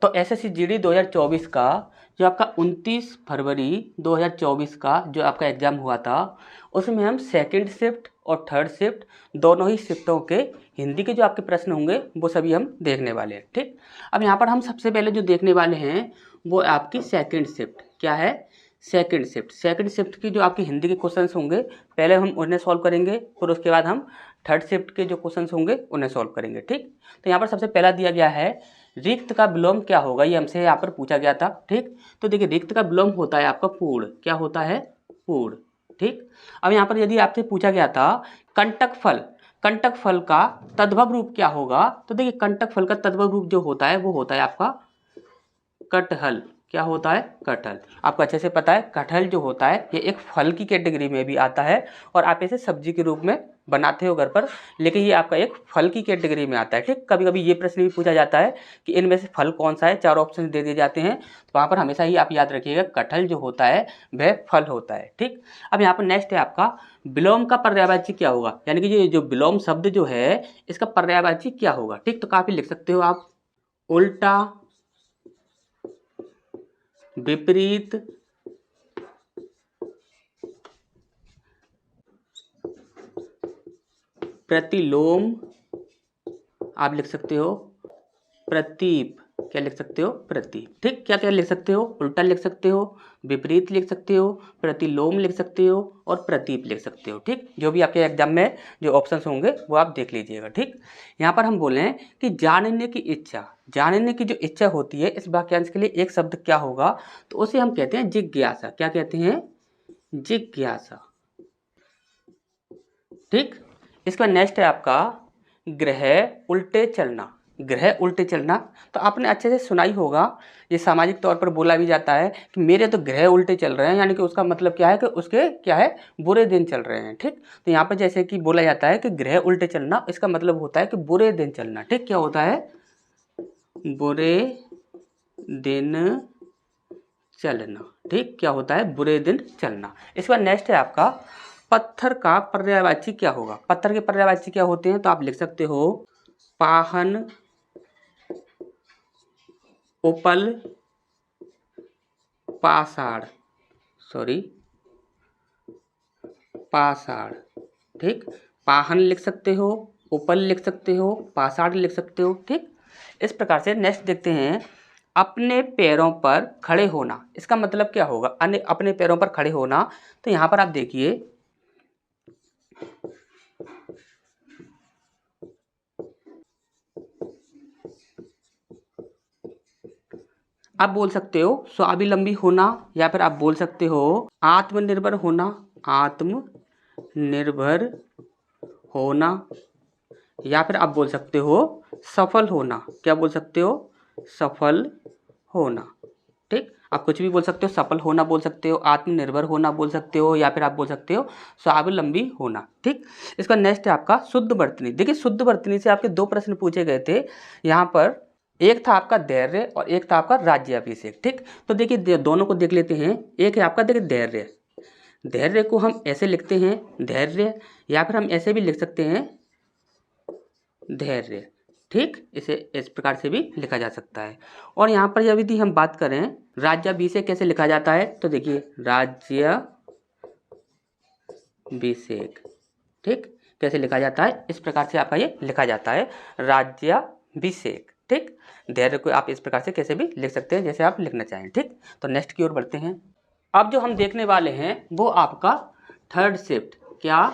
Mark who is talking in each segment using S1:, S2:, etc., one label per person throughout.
S1: तो SSC GD 2024 का जो आपका 29 फरवरी 2024 का जो आपका एग्ज़ाम हुआ था, उसमें हम सेकंड शिफ्ट और थर्ड शिफ्ट दोनों ही शिफ्टों के हिंदी के जो आपके प्रश्न होंगे वो सभी हम देखने वाले हैं। ठीक, अब यहाँ पर हम सबसे पहले जो देखने वाले हैं वो आपकी सेकंड शिफ्ट। क्या है? Second shift. सेकंड शिफ्ट की जो आपकी हिंदी के क्वेश्चंस होंगे पहले हम उन्हें सॉल्व करेंगे, फिर उसके बाद हम थर्ड शिफ्ट के जो क्वेश्चंस होंगे उन्हें सॉल्व करेंगे। ठीक, तो यहाँ पर सबसे पहला दिया गया है रिक्त का विलोम क्या होगा, ये हमसे यहाँ पर पूछा गया था। ठीक, तो देखिए रिक्त का विलोम होता है आपका पूर्ण। क्या होता है? पूर्ण। ठीक, अब यहाँ पर यदि आपसे पूछा गया था कंटक फल, कंटक फल का तद्भव रूप क्या होगा, तो देखिए कंटक फल का तद्भव रूप जो होता है वो होता है आपका कटहल। क्या होता है? कटहल। आपको अच्छे से पता है कटहल जो होता है ये एक फल की कैटेगरी में भी आता है और आप इसे सब्जी के रूप में बनाते हो घर पर, लेकिन ये आपका एक फल की कैटेगरी में आता है। ठीक, कभी कभी ये प्रश्न भी पूछा जाता है कि इनमें से फल कौन सा है, 4 ऑप्शन दे दिए जाते हैं, तो वहाँ पर हमेशा ही आप याद रखिएगा कटहल जो होता है वह फल होता है। ठीक, अब यहाँ पर नेक्स्ट है आपका विलोम का पर्यायवाची क्या होगा, यानी कि ये जो विलोम शब्द जो है इसका पर्यायवाची क्या होगा। ठीक, तो काफ़ी लिख सकते हो आप उल्टा, विपरीत, प्रतिलोम, आप लिख सकते हो प्रतीप। क्या लिख सकते हो? प्रतीप। ठीक, क्या क्या लिख सकते हो? उल्टा लिख सकते हो, विपरीत लिख सकते हो, प्रतिलोम लिख सकते हो और प्रतीप लिख सकते हो। ठीक, जो भी आपके एग्जाम में जो ऑप्शंस होंगे वो आप देख लीजिएगा। ठीक, यहाँ पर हम बोले कि जानने की इच्छा, जानने की जो इच्छा होती है इस वाक्यांश के लिए एक शब्द क्या होगा, तो उसे हम कहते हैं जिज्ञासा। क्या कहते हैं? जिज्ञासा। ठीक, इसका नेक्स्ट है आपका ग्रह उल्टे चलना। ग्रह उल्टे चलना तो आपने अच्छे से सुना ही होगा, ये सामाजिक तौर पर बोला भी जाता है कि मेरे तो ग्रह उल्टे चल रहे हैं, यानी कि उसका मतलब क्या है कि उसके क्या है, बुरे दिन चल रहे हैं। ठीक, तो यहाँ पर जैसे कि बोला जाता है कि ग्रह उल्टे चलना, इसका मतलब होता है कि बुरे दिन चलना। ठीक, क्या होता है? बुरे दिन चलना। ठीक, क्या होता है? बुरे दिन चलना। इसके बाद नेक्स्ट है आपका पत्थर का पर्यायवाची क्या होगा। पत्थर के पर्यायवाची क्या होते हैं, तो आप लिख सकते हो पाहन, उपल, पाषाण, पाषाण। ठीक, पाहन लिख सकते हो, उपल लिख सकते हो, पाषाण लिख सकते हो। ठीक, इस प्रकार से नेक्स्ट देखते हैं अपने पैरों पर खड़े होना। इसका मतलब क्या होगा? अपने पैरों पर खड़े होना, तो यहाँ पर आप देखिए आप बोल सकते हो स्वावलंबी होना, या फिर आप बोल सकते हो आत्मनिर्भर होना, आत्मनिर्भर होना, या फिर आप बोल सकते हो सफल होना। क्या बोल सकते हो? सफल होना। ठीक, आप कुछ भी बोल सकते हो, सफल होना बोल सकते हो, आत्मनिर्भर होना बोल सकते हो, या फिर आप बोल सकते हो स्वावलंबी होना। ठीक, इसका नेक्स्ट है आपका शुद्ध वर्तनी। देखिए शुद्ध वर्तनी से आपके 2 प्रश्न पूछे गए थे यहाँ पर, एक था आपका धैर्य और एक था आपका राज्याभिषेक। ठीक, तो देखिए दोनों को देख लेते हैं। एक है आपका देखिए धैर्य, धैर्य को हम ऐसे लिखते हैं धैर्य, या फिर हम ऐसे भी लिख सकते हैं धैर्य। ठीक, इसे इस प्रकार से भी लिखा जा सकता है। और यहाँ पर यदि हम बात करें राज्याभिषेक कैसे लिखा जाता है, तो देखिए राज्याभिषेक। ठीक, कैसे लिखा जाता है? इस प्रकार से आपका ये लिखा जाता है राज्याभिषेक। ठीक, धैर्य को आप इस प्रकार से कैसे भी लिख सकते हैं, जैसे आप लिखना चाहें। ठीक, तो नेक्स्ट की ओर बढ़ते हैं। अब जो हम देखने वाले हैं वो आपका थर्ड शिफ्ट। क्या?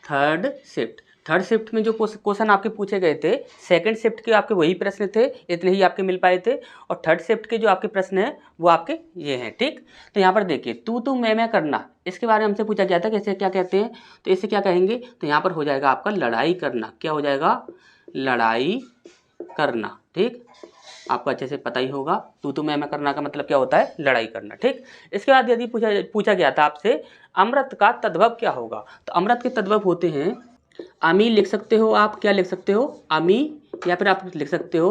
S1: Third shift. थर्ड शिफ्ट में जो क्वेश्चन आपके पूछे गए थे, सेकंड शिफ्ट के आपके वही प्रश्न थे, इतने ही आपके मिल पाए थे, और थर्ड शिफ्ट के जो आपके प्रश्न हैं वो आपके ये हैं। ठीक, तो यहाँ पर देखिए तू मैं करना, इसके बारे में हमसे पूछा गया था कैसे क्या कहते हैं, तो इसे क्या कहेंगे, तो यहाँ पर हो जाएगा आपका लड़ाई करना। क्या हो जाएगा? लड़ाई करना। ठीक, आपको अच्छे से पता ही होगा तू मैं करना का मतलब क्या होता है? लड़ाई करना। ठीक, इसके बाद यदि पूछा गया था आपसे अमृत का तद्भव क्या होगा, तो अमृत के तद्भव होते हैं अमी। लिख सकते हो आप, क्या लिख सकते हो? अमी, या फिर आप लिख सकते हो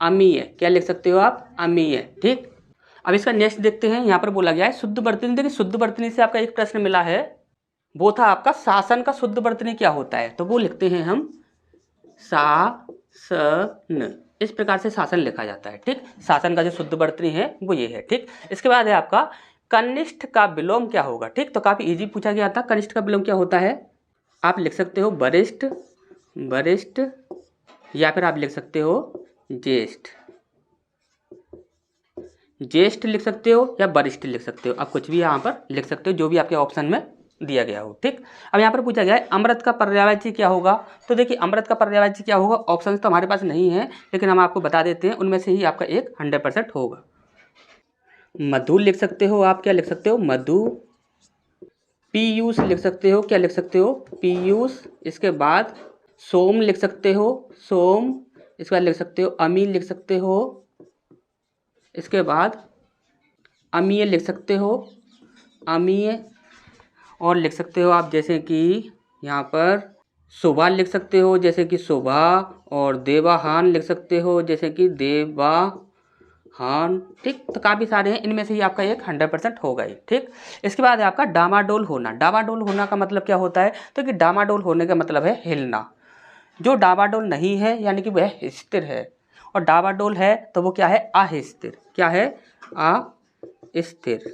S1: अमीय। क्या लिख सकते हो आप? अमीय। ठीक, अब इसका नेक्स्ट देखते हैं। यहाँ पर बोला गया है शुद्ध वर्तनी। देखिए शुद्ध वर्तनी से आपका एक प्रश्न मिला है, वो था आपका शासन का शुद्ध वर्तनी क्या होता है, तो वो लिखते हैं हम सन, इस प्रकार से शासन लिखा जाता है। ठीक, शासन का जो शुद्ध वर्तनी है वो ये है। ठीक, इसके बाद है आपका कनिष्ठ का विलोम क्या होगा। ठीक, तो काफी इजी पूछा गया था। कनिष्ठ का विलोम क्या होता है, आप लिख सकते हो वरिष्ठ, वरिष्ठ, या फिर आप लिख सकते हो ज्येष्ठ, ज्येष्ठ लिख सकते हो या वरिष्ठ लिख सकते हो, आप कुछ भी यहाँ पर लिख सकते हो जो भी आपके ऑप्शन में दिया गया हो। ठीक, अब यहाँ पर पूछा गया है अमृत का पर्यायवाची क्या होगा। तो देखिए अमृत का पर्यायवाची क्या होगा, ऑप्शन तो हमारे पास नहीं है लेकिन हम आपको बता देते हैं, उनमें से ही आपका एक 100% होगा। मधु लिख सकते हो आप, क्या लिख सकते हो मधु, पीयूष लिख सकते हो, क्या लिख सकते हो पीयूष, इसके बाद सोम लिख सकते हो सोम, इसके बाद लिख सकते हो अमी लिख सकते हो, इसके बाद अमीय लिख सकते हो अमीय, और लिख सकते हो आप जैसे कि यहाँ पर सुबह लिख सकते हो जैसे कि सुबह, और देवाहान लिख सकते हो जैसे कि देवाहान। ठीक, तो काफ़ी सारे हैं, इनमें से ही आपका एक 100% होगा ही। ठीक, इसके बाद है आपका डामाडोल होना। डामाडोल होना का मतलब क्या होता है, तो कि डामाडोल होने का मतलब है हिलना। जो डामाडोल नहीं है यानी कि वह स्थिर है, और डामाडोल है तो वो क्या है अस्थिर। क्या है अस्थिर,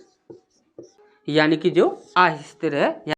S1: यानी कि जो अस्थिर है।